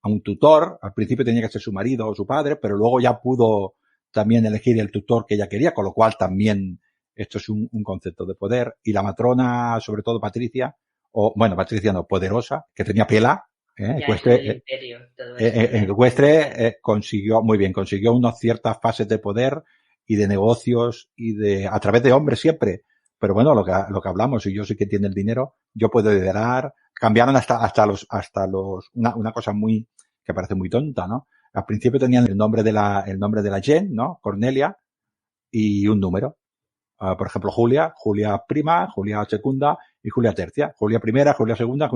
a un tutor. Al principio tenía que ser su marido o su padre, pero luego ya pudo también elegir el tutor que ella quería, con lo cual también esto es un concepto de poder. Y la matrona, sobre todo Patricia, Patricia no, Poderosa, que tenía pela, Equestre consiguió unas ciertas fases de poder y de negocios y a través de hombres siempre. Pero bueno, lo que hablamos, si yo soy quien tiene el dinero, yo puedo liderar. Cambiaron hasta los, una cosa que parece muy tonta, ¿no? Al principio tenían el nombre de la Jen, ¿no? Cornelia, y un número. Por ejemplo, Julia prima, Julia segunda y Julia tercia. Julia primera, Julia segunda,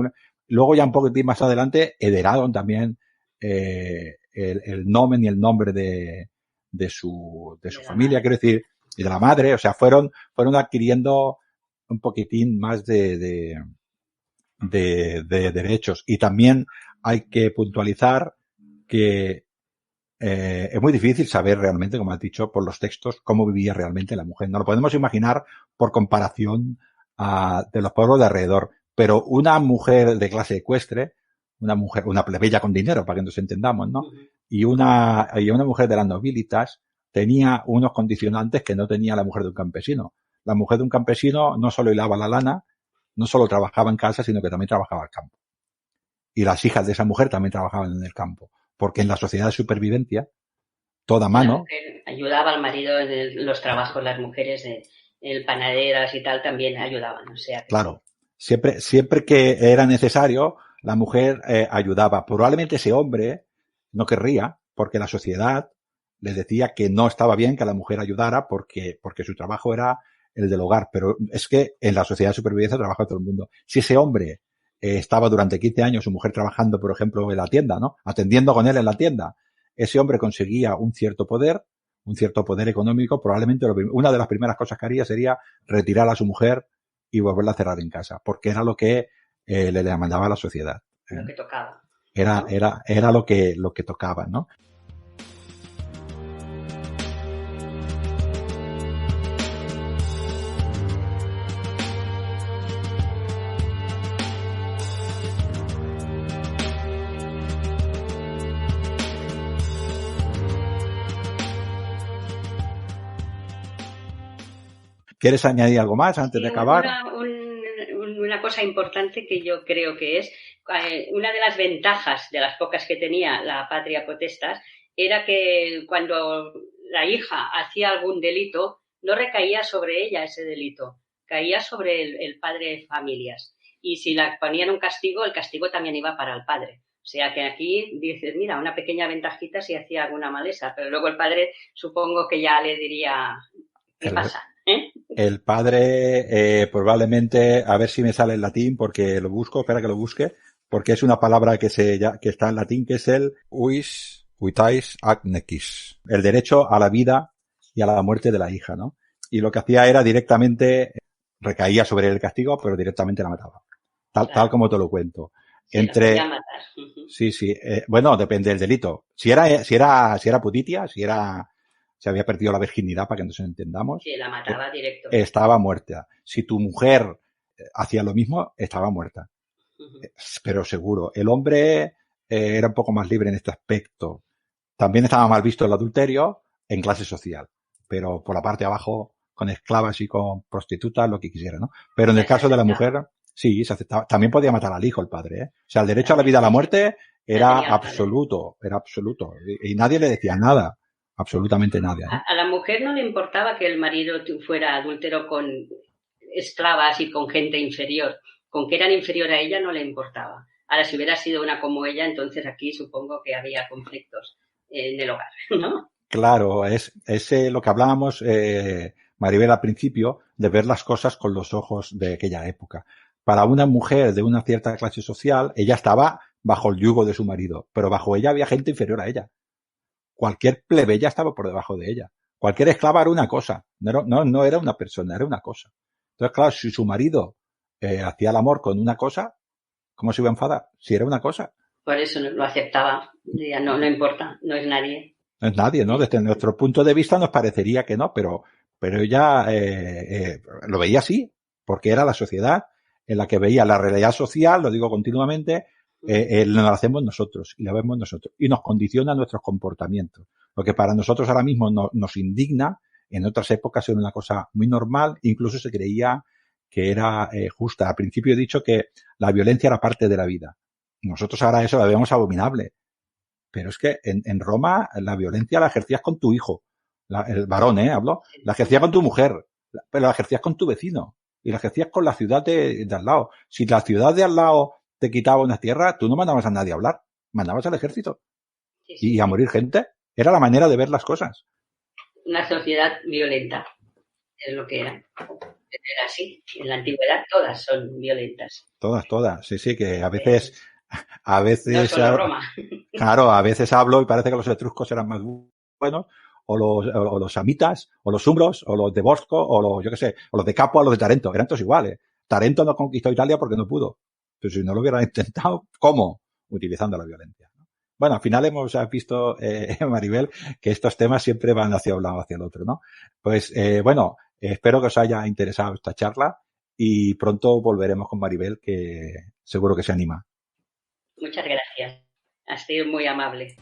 Luego ya un poquitín más adelante heredaron también, el nomen y el nombre de su familia, quiero decir, y de la madre. O sea, fueron adquiriendo un poquitín más de derechos. Y también hay que puntualizar que es muy difícil saber realmente, como has dicho, por los textos, cómo vivía realmente la mujer. No lo podemos imaginar por comparación de los pueblos de alrededor. Pero una mujer de clase ecuestre, una plebeya con dinero, para que nos entendamos, ¿no? Y una mujer de las nobilitas tenía unos condicionantes que no tenía la mujer de un campesino. La mujer de un campesino no solo hilaba la lana, no solo trabajaba en casa, sino que también trabajaba al campo. Y las hijas de esa mujer también trabajaban en el campo. Porque en la sociedad de supervivencia, toda mano... La mujer ayudaba al marido en los trabajos, las mujeres en panaderas y tal también ayudaban. O sea, claro, siempre que era necesario, la mujer ayudaba. Probablemente ese hombre no querría, porque la sociedad le decía que no estaba bien que la mujer ayudara porque su trabajo era el del hogar. Pero es que en la sociedad de supervivencia trabaja todo el mundo. Si ese hombre estaba durante 15 años, su mujer trabajando, por ejemplo, en la tienda, ¿no? Atendiendo con él en la tienda, ese hombre conseguía un cierto poder económico. Probablemente una de las primeras cosas que haría sería retirar a su mujer y volverla a cerrar en casa, porque era lo que le demandaba la sociedad. Lo que tocaba. Era lo que tocaba, ¿no? ¿Quieres añadir algo más antes de acabar? Una cosa importante que yo creo que es, una de las ventajas de las pocas que tenía la patria potestas era que cuando la hija hacía algún delito, no recaía sobre ella ese delito, caía sobre el padre de familias. Y si la ponían un castigo, el castigo también iba para el padre. O sea que aquí dices, mira, una pequeña ventajita si hacía alguna maleza, pero luego el padre supongo que ya le diría, ¿qué pasa? El padre, probablemente, a ver si me sale en latín, porque lo busco, espera que lo busque, porque es una palabra que está en latín, que es el vitais ac necis, el derecho a la vida y a la muerte de la hija, ¿no? Y lo que hacía era directamente, recaía sobre el castigo, pero directamente la mataba. Tal como te lo cuento. Sí, Sí, bueno, depende del delito. Si era putitia, se había perdido la virginidad, para que nos entendamos. Sí, la mataba directo. Estaba muerta. Si tu mujer hacía lo mismo, estaba muerta. Pero seguro. El hombre era un poco más libre en este aspecto. También estaba mal visto el adulterio en clase social. Pero por la parte de abajo, con esclavas y con prostitutas, lo que quisiera, ¿no? Pero en el caso de la mujer, Sí, se aceptaba. También podía matar al hijo el padre, ¿eh? O sea, el derecho a la vida y a la muerte era absoluto. Y nadie le decía nada. Absolutamente nadie, ¿eh? A la mujer no le importaba que el marido fuera adúltero con esclavas y con gente inferior. Con que eran inferior a ella no le importaba. Ahora, si hubiera sido una como ella, entonces aquí supongo que había conflictos en el hogar, ¿no? Claro, es lo que hablábamos, Maribel, al principio, de ver las cosas con los ojos de aquella época. Para una mujer de una cierta clase social, ella estaba bajo el yugo de su marido, pero bajo ella había gente inferior a ella. Cualquier plebeya estaba por debajo de ella. Cualquier esclava era una cosa, no era una persona, era una cosa. Entonces, claro, si su marido hacía el amor con una cosa, ¿cómo se iba a enfadar? Si era una cosa. Por eso no lo aceptaba. Decía, no importa, no es nadie. No es nadie, ¿no? Desde nuestro punto de vista nos parecería que no, pero ella lo veía así, porque era la sociedad en la que veía la realidad social, lo digo continuamente, lo hacemos nosotros y la vemos nosotros y nos condiciona nuestros comportamientos. Lo que para nosotros ahora mismo nos indigna, en otras épocas era una cosa muy normal, incluso se creía que era justa. Al principio he dicho que la violencia era parte de la vida. Nosotros ahora eso la vemos abominable. Pero es que en Roma la violencia la ejercías con tu hijo, el varón, hablo, la ejercías con tu mujer, pero la ejercías con tu vecino y la ejercías con la ciudad de al lado. Si la ciudad de al lado te quitaba una tierra, tú no mandabas a nadie a hablar, mandabas al ejército y a morir gente. Era la manera de ver las cosas. Una sociedad violenta es lo que era. Era así. En la antigüedad todas son violentas. Todas. Sí, que a veces no solo Roma. Claro, a veces hablo y parece que los etruscos eran más buenos, o los samitas, o los umbros, o los de Bosco, o los, yo qué sé, o los de Capua, o los de Tarento. Eran todos iguales. Tarento no conquistó Italia porque no pudo. Pero si no lo hubieran intentado, ¿cómo? Utilizando la violencia. Bueno, al final hemos visto, Maribel, que estos temas siempre van hacia un lado o hacia el otro, ¿no? Pues, bueno, espero que os haya interesado esta charla y pronto volveremos con Maribel, que seguro que se anima. Muchas gracias. Has sido muy amable.